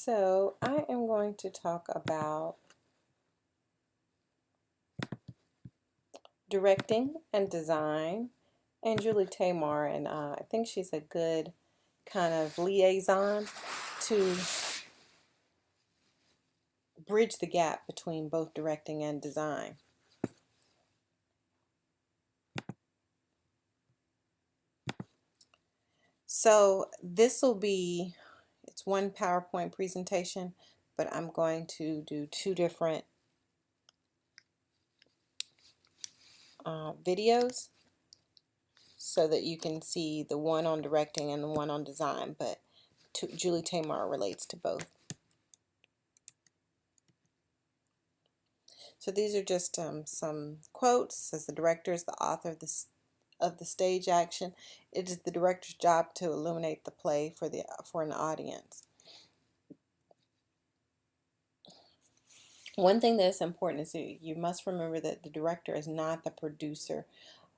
So I am going to talk about directing and design, and Julie Taymor, and I think she's a good kind of liaison to bridge the gap between both directing and design. So this will be, it's one PowerPoint presentation, but I'm going to do two different videos so that you can see the one on directing and the one on design, but Julie Taymor relates to both. So these are just some quotes. As the director is the author of the stage action, it is the director's job to illuminate the play for an audience. One thing that's important is you must remember that the director is not the producer.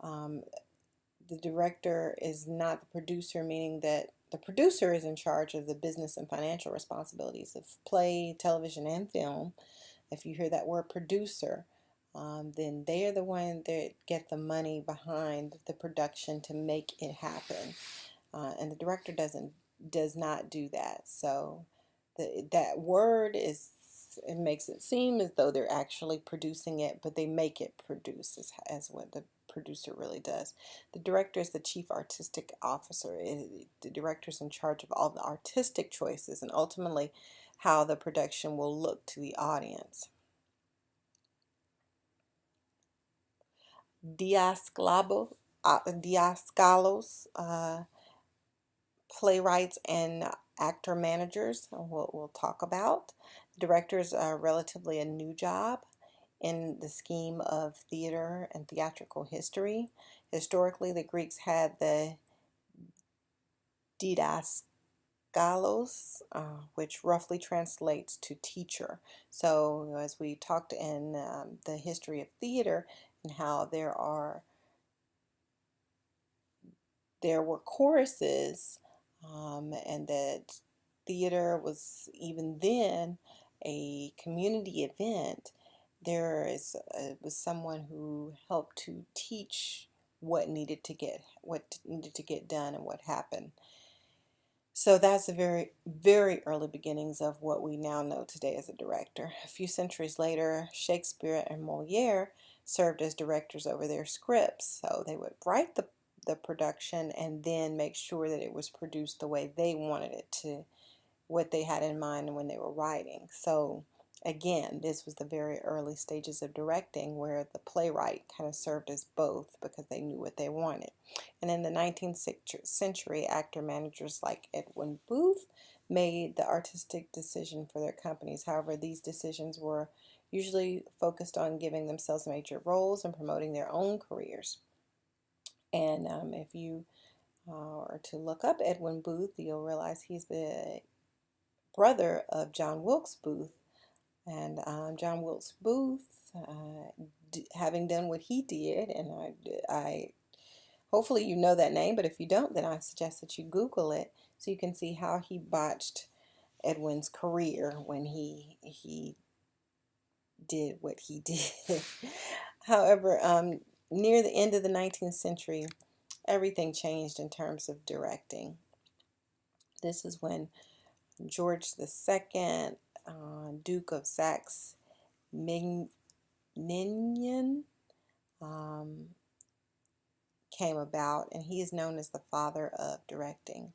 The director is not the producer, meaning that the producer is in charge of the business and financial responsibilities of play, television, and film. If you hear that word producer, then they are the one that get the money behind the production to make it happen, and the director does not do that. So that word it makes it seem as though they're actually producing it, but they make it produce as what the producer really does. The director is the chief artistic officer. The director is in charge of all the artistic choices and ultimately how the production will look to the audience. Diaskalos, playwrights and actor managers, we'll talk about. Directors are relatively a new job in the scheme of theater and theatrical history. Historically, the Greeks had the didaskalos, which roughly translates to teacher. So as we talked in the history of theater and how there were choruses, and that theater was even then a community event, was someone who helped to teach what needed to get done and what happened. So that's the very, very early beginnings of what we now know today as a director. A few centuries later, Shakespeare and Moliere served as directors over their scripts. So they would write the production and then make sure that it was produced the way they wanted it to, what they had in mind when they were writing. So again, this was the very early stages of directing where the playwright kind of served as both because they knew what they wanted. And in the 19th century, actor managers like Edwin Booth made the artistic decision for their companies. However, these decisions were usually focused on giving themselves major roles and promoting their own careers. And if you are to look up Edwin Booth, you'll realize he's the brother of John Wilkes Booth. And John Wilkes Booth, having done what he did, and I hopefully you know that name, but if you don't, then I suggest that you Google it so you can see how he botched Edwin's career when he did what he did. However, near the end of the 19th century, everything changed in terms of directing. This is when George II, Duke of Saxe-Meiningen, came about, and he is known as the father of directing.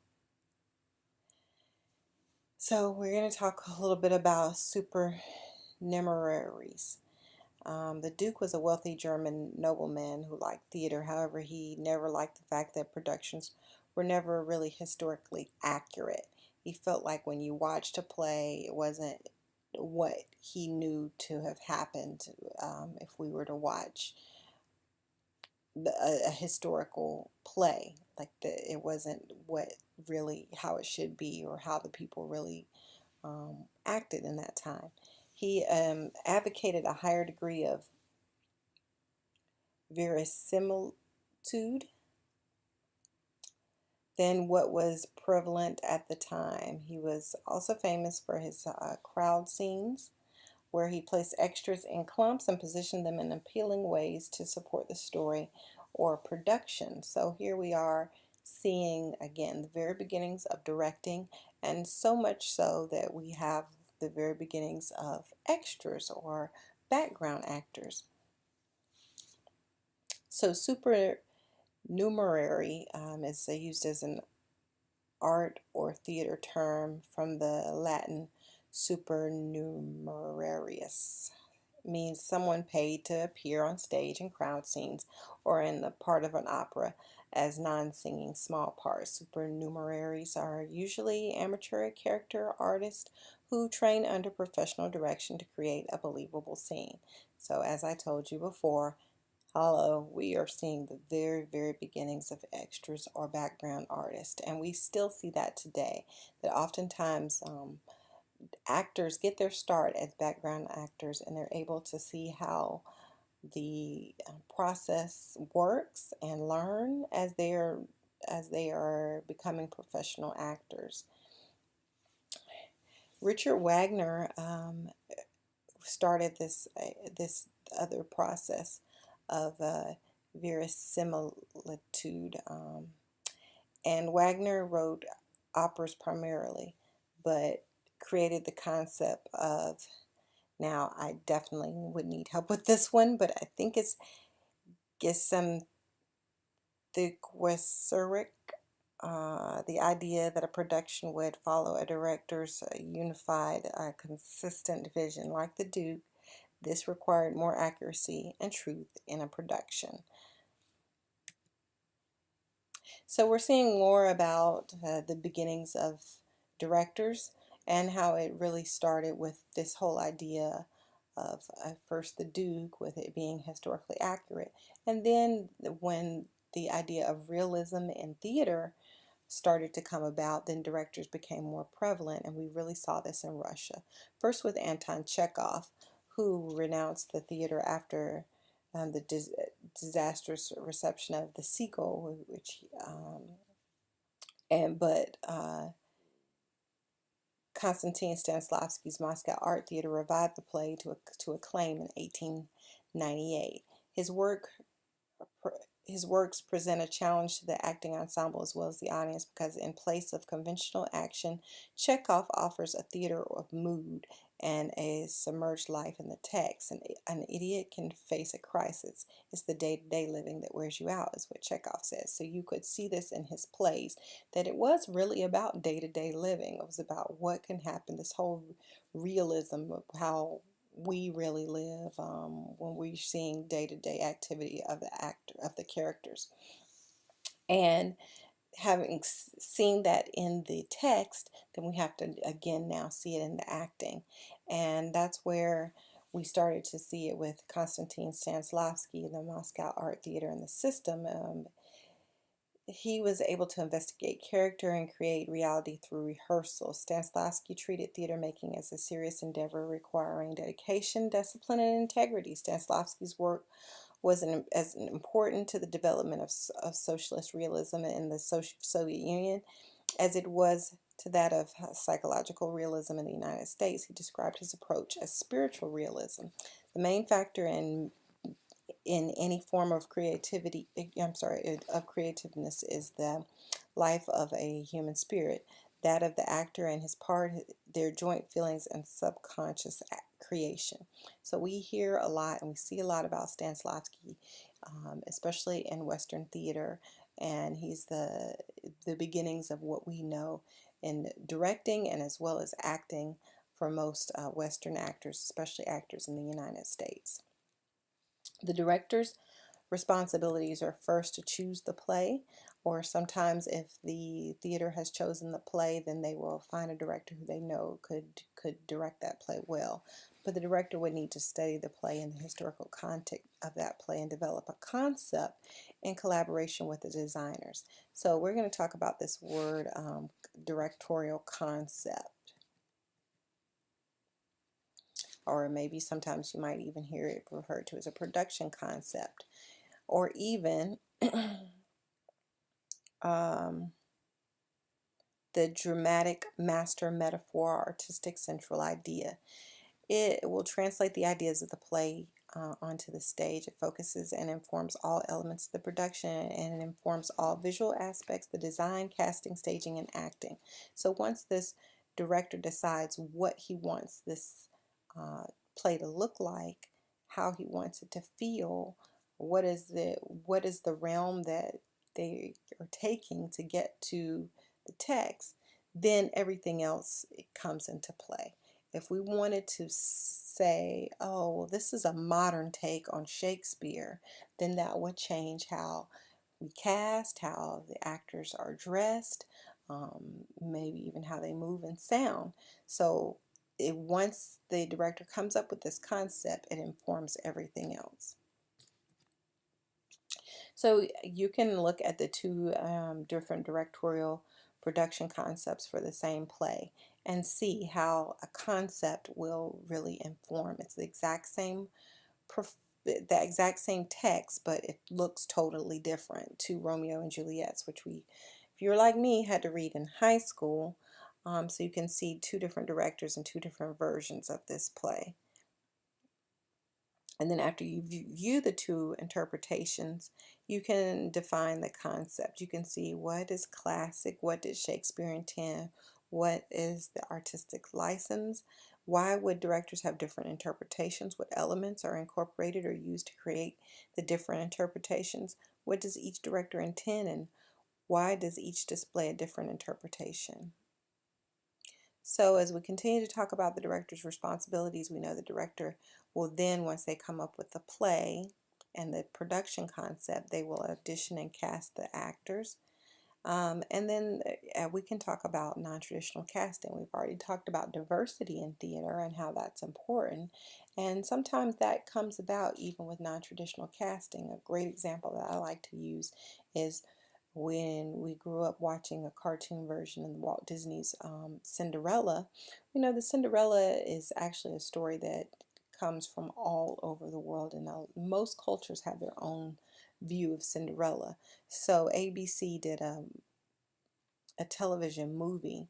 So we're going to talk a little bit about supernumeraries. The Duke was a wealthy German nobleman who liked theater. However, he never liked the fact that productions were never really historically accurate. He felt like when you watched a play, it wasn't what he knew to have happened if we were to watch a historical play. Like it wasn't what really how it should be or how the people really acted in that time. He advocated a higher degree of verisimilitude. than what was prevalent at the time. He was also famous for his crowd scenes, where he placed extras in clumps and positioned them in appealing ways to support the story or production. So here we are seeing again the very beginnings of directing, and so much so that we have the very beginnings of extras or background actors. So supernumerary is used as an art or theater term from the Latin supernumerarius. Means someone paid to appear on stage in crowd scenes or in the part of an opera as non-singing small parts. Supernumeraries are usually amateur character artists who train under professional direction to create a believable scene. So as I told you before, hello, we are seeing the very, very beginnings of extras or background artists, and we still see that today, that oftentimes actors get their start as background actors, and they're able to see how the process works and learn as they are becoming professional actors. Richard Wagner started this other process of verisimilitude, and Wagner wrote operas primarily, but created the concept of, now I definitely would need help with this one, but I think it's Gessamthiquiseric, the idea that a production would follow a director's unified, consistent vision. Like the Duke, this required more accuracy and truth in a production. So we're seeing more about the beginnings of directors and how it really started with this whole idea of first the Duke, with it being historically accurate, and then when the idea of realism in theater started to come about, then directors became more prevalent, and we really saw this in Russia. First with Anton Chekhov, who renounced the theater after the disastrous reception of the sequel, which Konstantin Stanislavski's Moscow Art Theater revived the play to acclaim in 1898. His works present a challenge to the acting ensemble as well as the audience, because in place of conventional action, Chekhov offers a theater of mood and a submerged life in the text. An idiot can face a crisis. It's the day-to-day living that wears you out, is what Chekhov says. So you could see this in his plays, that it was really about day-to-day living. It was about what can happen, this whole realism of how we really live when we're seeing day-to-day activity of the characters. And having seen that in the text, then we have to again now see it in the acting, and that's where we started to see it with Konstantin Stanislavski, the Moscow Art Theater, and the system. He was able to investigate character and create reality through rehearsal. Stanislavski treated theater making as a serious endeavor requiring dedication, discipline, and integrity. Stanislavski's work was as important to the development of socialist realism in the Soviet Union as it was to that of psychological realism in the United States. He described his approach as spiritual realism. The main factor in any form of creativity, of creativeness, is the life of a human spirit, that of the actor and his part, their joint feelings and subconscious creation. So we hear a lot and we see a lot about Stanislavski, especially in Western theater, and he's the beginnings of what we know in directing and as well as acting for most Western actors, especially actors in the United States. The director's responsibilities are first to choose the play, or sometimes if the theater has chosen the play, then they will find a director who they know could direct that play well. But the director would need to study the play and the historical context of that play and develop a concept in collaboration with the designers. So we're going to talk about this word, directorial concept. Or maybe sometimes you might even hear it referred to as a production concept, or even the dramatic master metaphor or artistic central idea. It will translate the ideas of the play onto the stage. It focuses and informs all elements of the production, and it informs all visual aspects, the design, casting, staging, and acting. So once this director decides what he wants this uh, play to look like, how he wants it to feel, what is the realm that they are taking to get to the text, then everything else comes into play. If we wanted to say, oh, well, this is a modern take on Shakespeare, then that would change how we cast, how the actors are dressed, maybe even how they move and sound. So once the director comes up with this concept, it informs everything else. So you can look at the two different directorial production concepts for the same play and see how a concept will really inform. It's the exact same text, but it looks totally different. To Romeo and Juliet's, which if you're like me, had to read in high school. So you can see two different directors and two different versions of this play. And then after you view the two interpretations, you can define the concept. You can see what is classic, what did Shakespeare intend, what is the artistic license, why would directors have different interpretations, what elements are incorporated or used to create the different interpretations, what does each director intend, and why does each display a different interpretation. So as we continue to talk about the director's responsibilities, we know the director will then, once they come up with the play and the production concept, they will audition and cast the actors. And then we can talk about non-traditional casting. We've already talked about diversity in theater and how that's important. And sometimes that comes about even with non-traditional casting. A great example that I like to use is when we grew up watching a cartoon version of Walt Disney's Cinderella. We know the Cinderella is actually a story that comes from all over the world, and most cultures have their own view of Cinderella. So ABC did a television movie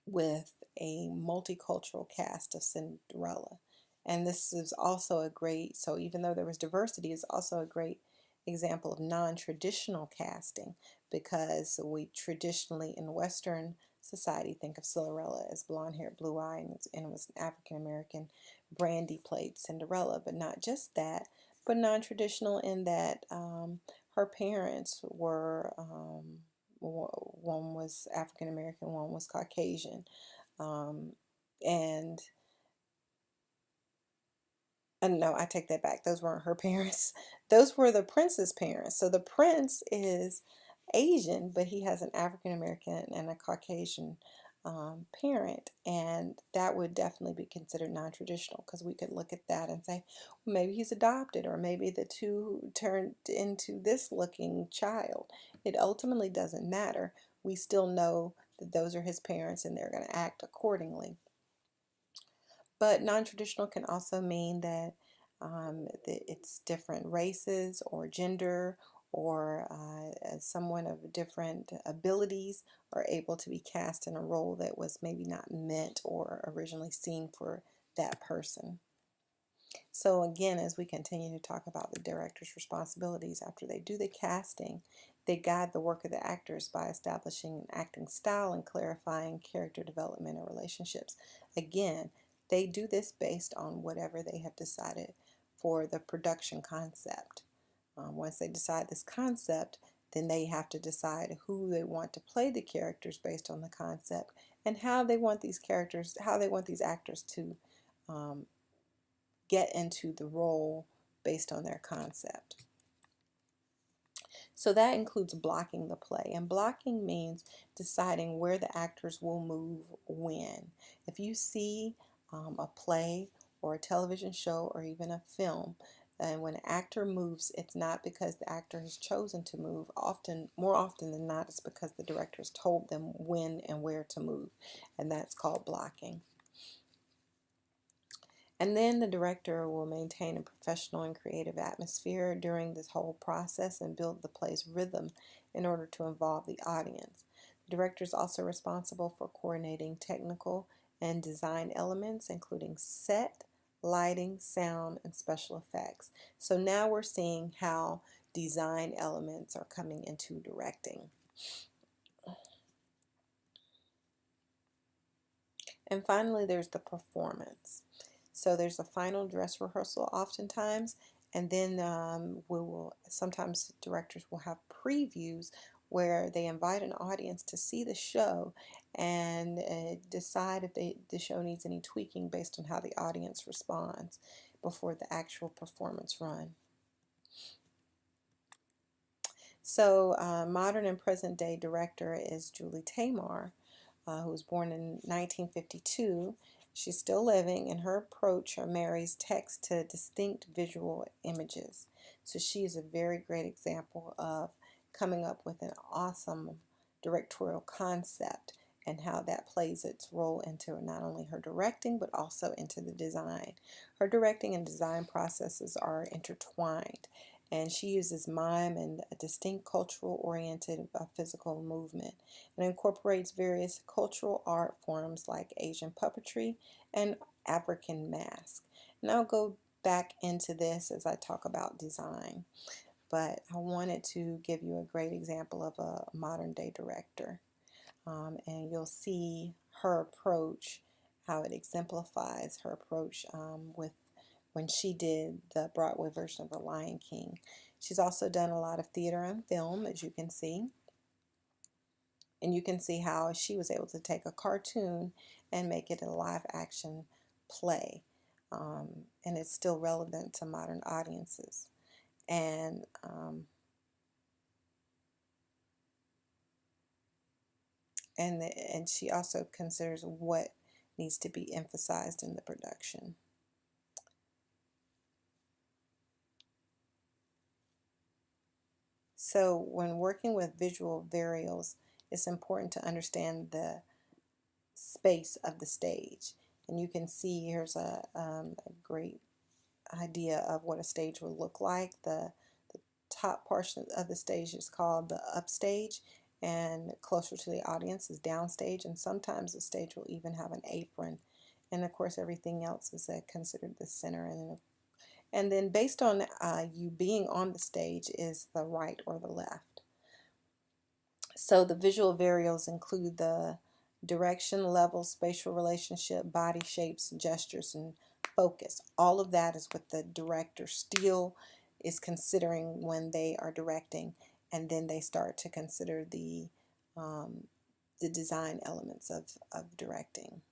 with a multicultural cast of Cinderella. And this is also a great, so even though there was diversity, it's also a great example of non-traditional casting, because we traditionally in Western society think of Cinderella as blonde hair, blue eye, and it was an African American. Brandy played Cinderella, but not just that, but non-traditional in that her parents were one was African American, one was Caucasian, um, and no, I take that back. Those weren't her parents. Those were the prince's parents. So the prince is Asian, but he has an African American and a Caucasian parent, and that would definitely be considered non-traditional, because we could look at that and say, well, maybe he's adopted, or maybe the two turned into this looking child. It ultimately doesn't matter. We still know that those are his parents and they're going to act accordingly. But non-traditional can also mean that it's different races or gender, or someone of different abilities are able to be cast in a role that was maybe not meant or originally seen for that person. So again, as we continue to talk about the director's responsibilities after they do the casting, they guide the work of the actors by establishing an acting style and clarifying character development and relationships. Again, they do this based on whatever they have decided for the production concept. Once they decide this concept, then they have to decide who they want to play the characters based on the concept, and how they want these actors to get into the role based on their concept. So that includes blocking the play. And blocking means deciding where the actors will move when. If you see a play or a television show or even a film, and when an actor moves, it's not because the actor has chosen to move. More often than not, it's because the director has told them when and where to move. And that's called blocking. And then the director will maintain a professional and creative atmosphere during this whole process and build the play's rhythm in order to involve the audience. The director is also responsible for coordinating technical and design elements, including set, lighting, sound, and special effects. So now we're seeing how design elements are coming into directing. And finally, there's the performance. So there's a final dress rehearsal oftentimes, and then sometimes directors will have previews where they invite an audience to see the show and decide if the show needs any tweaking based on how the audience responds before the actual performance run. So modern and present day director is Julie Taymor, who was born in 1952. She's still living, and her approach marries text to distinct visual images. So she is a very great example of coming up with an awesome directorial concept and how that plays its role into not only her directing but also into the design. Her directing and design processes are intertwined, and she uses mime and a distinct cultural oriented physical movement, and incorporates various cultural art forms like Asian puppetry and African mask. And I'll go back into this as I talk about design, but I wanted to give you a great example of a modern day director, and you'll see her approach, how it exemplifies her approach with when she did the Broadway version of The Lion King. She's also done a lot of theater and film, as you can see. And you can see how she was able to take a cartoon and make it a live action play. And it's still relevant to modern audiences. And and she also considers what needs to be emphasized in the production. So when working with visual variables, it's important to understand the space of the stage. And you can see here's a great idea of what a stage will look like. The top portion of the stage is called the upstage, and closer to the audience is downstage, and sometimes the stage will even have an apron. And of course everything else is considered the center, and then based on you being on the stage is the right or the left. So the visual variables include the direction, level, spatial relationship, body shapes, gestures, and focus. All of that is what the director still is considering when they are directing, and then they start to consider the design elements of directing.